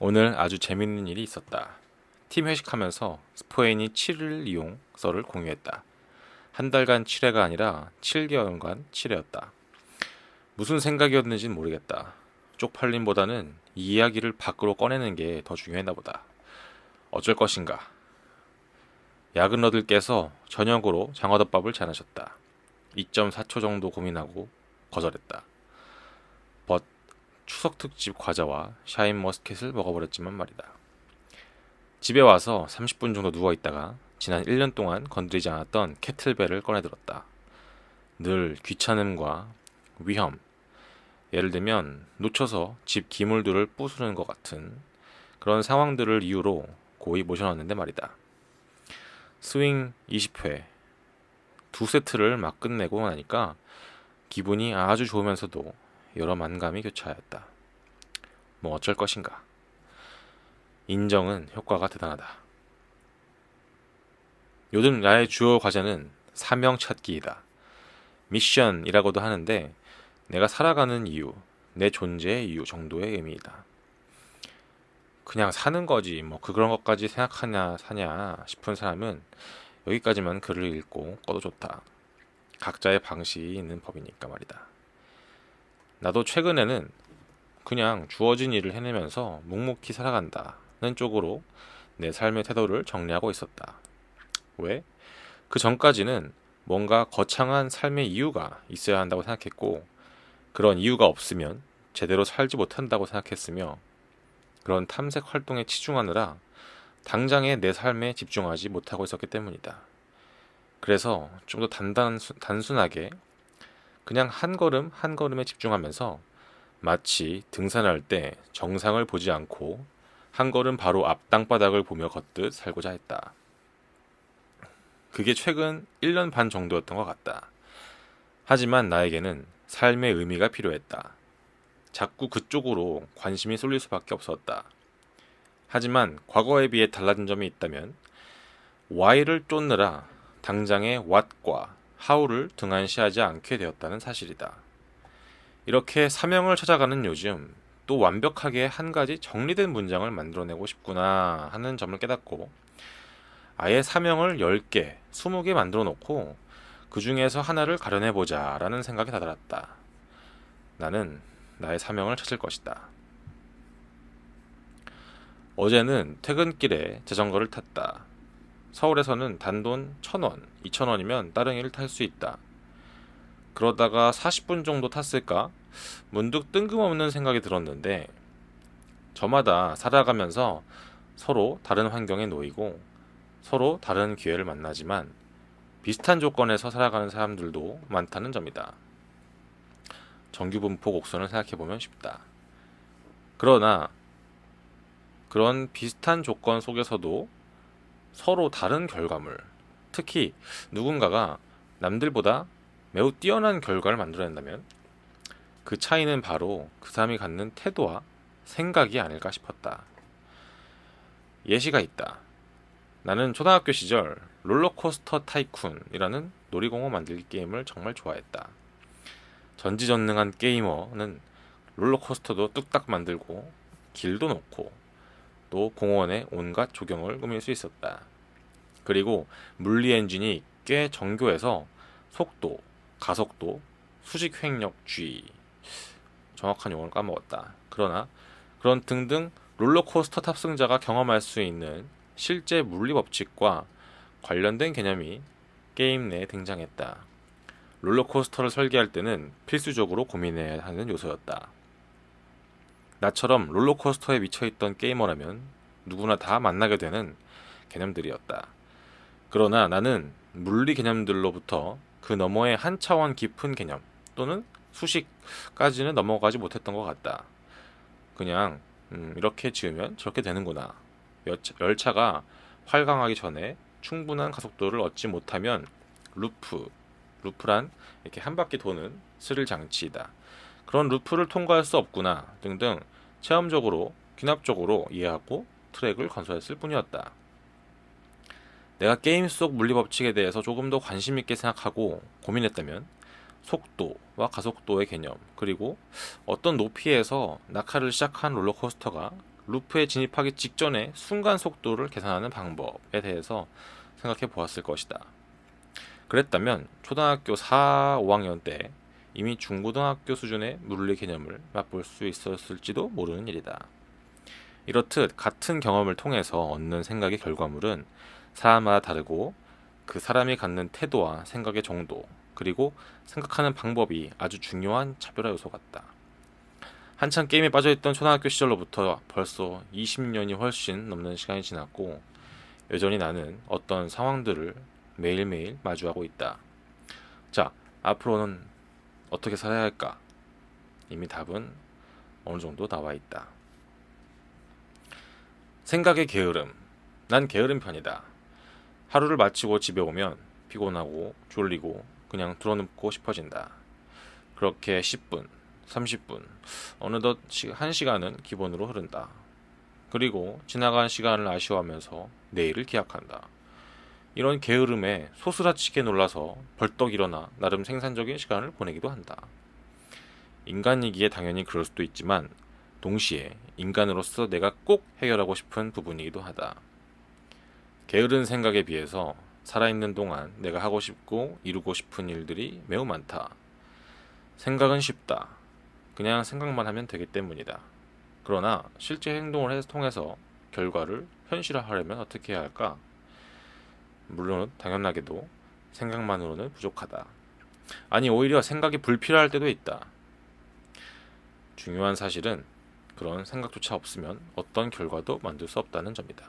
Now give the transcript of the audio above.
오늘 아주 재밌는 일이 있었다. 팀 회식하면서 스포인이 7일 이용서를 공유했다. 한 달간 7회가 아니라 7개월간 7회였다. 무슨 생각이었는진 모르겠다. 쪽팔림보다는 이 이야기를 밖으로 꺼내는 게 더 중요했나 보다. 어쩔 것인가. 야근러들께서 저녁으로 장어덮밥을 제안하셨다. 2.4초 정도 고민하고 거절했다. 벗 추석 특집 과자와 샤인머스켓을 먹어버렸지만 말이다. 집에 와서 30분 정도 누워있다가 지난 1년 동안 건드리지 않았던 캐틀벨을 꺼내들었다. 늘 귀찮음과 위험, 예를 들면 놓쳐서 집 기물들을 부수는 것 같은 그런 상황들을 이유로 고이 모셔놨는데 말이다. 스윙 20회, 두 세트를 막 끝내고 나니까 기분이 아주 좋으면서도 여러 만감이 교차하였다. 뭐 어쩔 것인가. 인정은 효과가 대단하다. 요즘 나의 주요 과제는 사명 찾기이다. 미션이라고도 하는데 내가 살아가는 이유, 내 존재의 이유 정도의 의미이다. 그냥 사는 거지 뭐 그런 것까지 생각하냐 사냐 싶은 사람은 여기까지만 글을 읽고 꺼도 좋다. 각자의 방식이 있는 법이니까 말이다. 나도 최근에는 그냥 주어진 일을 해내면서 묵묵히 살아간다는 쪽으로 내 삶의 태도를 정리하고 있었다. 왜? 그 전까지는 뭔가 거창한 삶의 이유가 있어야 한다고 생각했고 그런 이유가 없으면 제대로 살지 못한다고 생각했으며 그런 탐색 활동에 치중하느라 당장의 내 삶에 집중하지 못하고 있었기 때문이다. 그래서 좀 더 단순하게 그냥 한 걸음 한 걸음에 집중하면서 마치 등산할 때 정상을 보지 않고 한 걸음 바로 앞 땅바닥을 보며 걷듯 살고자 했다. 그게 최근 1년 반 정도였던 것 같다. 하지만 나에게는 삶의 의미가 필요했다. 자꾸 그쪽으로 관심이 쏠릴 수밖에 없었다. 하지만 과거에 비해 달라진 점이 있다면 Why를 쫓느라 당장의 What과 How를 등한시하지 않게 되었다는 사실이다. 이렇게 사명을 찾아가는 요즘 또 완벽하게 한 가지 정리된 문장을 만들어내고 싶구나 하는 점을 깨닫고 아예 사명을 10개, 20개 만들어 놓고 그 중에서 하나를 가려내보자 라는 생각이 다다랐다. 나는 나의 사명을 찾을 것이다. 어제는 퇴근길에 자전거를 탔다. 서울에서는 단돈 1,000원, 2,000원이면 따릉이를 탈 수 있다. 그러다가 40분 정도 탔을까? 문득 뜬금없는 생각이 들었는데 저마다 살아가면서 서로 다른 환경에 놓이고 서로 다른 기회를 만나지만 비슷한 조건에서 살아가는 사람들도 많다는 점이다. 정규분포 곡선을 생각해보면 쉽다. 그러나 그런 비슷한 조건 속에서도 서로 다른 결과물, 특히 누군가가 남들보다 매우 뛰어난 결과를 만들어낸다면 그 차이는 바로 그 사람이 갖는 태도와 생각이 아닐까 싶었다. 예시가 있다. 나는 초등학교 시절 롤러코스터 타이쿤이라는 놀이공원 만들기 게임을 정말 좋아했다. 전지전능한 게이머는 롤러코스터도 뚝딱 만들고 길도 놓고 또 공원에 온갖 조경을 꾸밀 수 있었다. 그리고 물리 엔진이 꽤 정교해서 속도, 가속도, 수직 횡력 G 정확한 용어를 까먹었다. 그러나 그런 등등 롤러코스터 탑승자가 경험할 수 있는 실제 물리 법칙과 관련된 개념이 게임 내에 등장했다. 롤러코스터를 설계할 때는 필수적으로 고민해야 하는 요소였다. 나처럼 롤러코스터에 미쳐있던 게이머라면 누구나 다 만나게 되는 개념들이었다. 그러나 나는 물리 개념들로부터 그 너머의 한 차원 깊은 개념 또는 수식까지는 넘어가지 못했던 것 같다. 그냥 이렇게 지으면 저렇게 되는구나. 열차가 활강하기 전에 충분한 가속도를 얻지 못하면 루프란 이렇게 한 바퀴 도는 스릴 장치이다. 그런 루프를 통과할 수 없구나 등등 체험적으로 귀납적으로 이해하고 트랙을 건설했을 뿐이었다. 내가 게임 속 물리 법칙에 대해서 조금 더 관심 있게 생각하고 고민했다면 속도와 가속도의 개념 그리고 어떤 높이에서 낙하를 시작한 롤러코스터가 루프에 진입하기 직전에 순간 속도를 계산하는 방법에 대해서 생각해 보았을 것이다. 그랬다면 초등학교 4, 5학년 때 이미 중고등학교 수준의 물리 개념을 맛볼 수 있었을지도 모르는 일이다. 이렇듯 같은 경험을 통해서 얻는 생각의 결과물은 사람마다 다르고 그 사람이 갖는 태도와 생각의 정도, 그리고 생각하는 방법이 아주 중요한 차별화 요소 같다. 한참 게임에 빠져있던 초등학교 시절로부터 벌써 20년이 훨씬 넘는 시간이 지났고 여전히 나는 어떤 상황들을 매일매일 마주하고 있다. 자, 앞으로는 어떻게 살아야 할까? 이미 답은 어느 정도 나와 있다. 생각의 게으름. 난 게으른 편이다. 하루를 마치고 집에 오면 피곤하고 졸리고 그냥 드러눕고 싶어진다. 그렇게 10분, 30분, 어느덧 1시간은 기본으로 흐른다. 그리고 지나간 시간을 아쉬워하면서 내일을 기약한다. 이런 게으름에 소스라치게 놀라서 벌떡 일어나 나름 생산적인 시간을 보내기도 한다. 인간이기에 당연히 그럴 수도 있지만 동시에 인간으로서 내가 꼭 해결하고 싶은 부분이기도 하다. 게으른 생각에 비해서 살아있는 동안 내가 하고 싶고 이루고 싶은 일들이 매우 많다. 생각은 쉽다. 그냥 생각만 하면 되기 때문이다. 그러나 실제 행동을 통해서 결과를 현실화하려면 어떻게 해야 할까? 물론 당연하게도 생각만으로는 부족하다. 아니, 오히려 생각이 불필요할 때도 있다. 중요한 사실은 그런 생각조차 없으면 어떤 결과도 만들 수 없다는 점이다.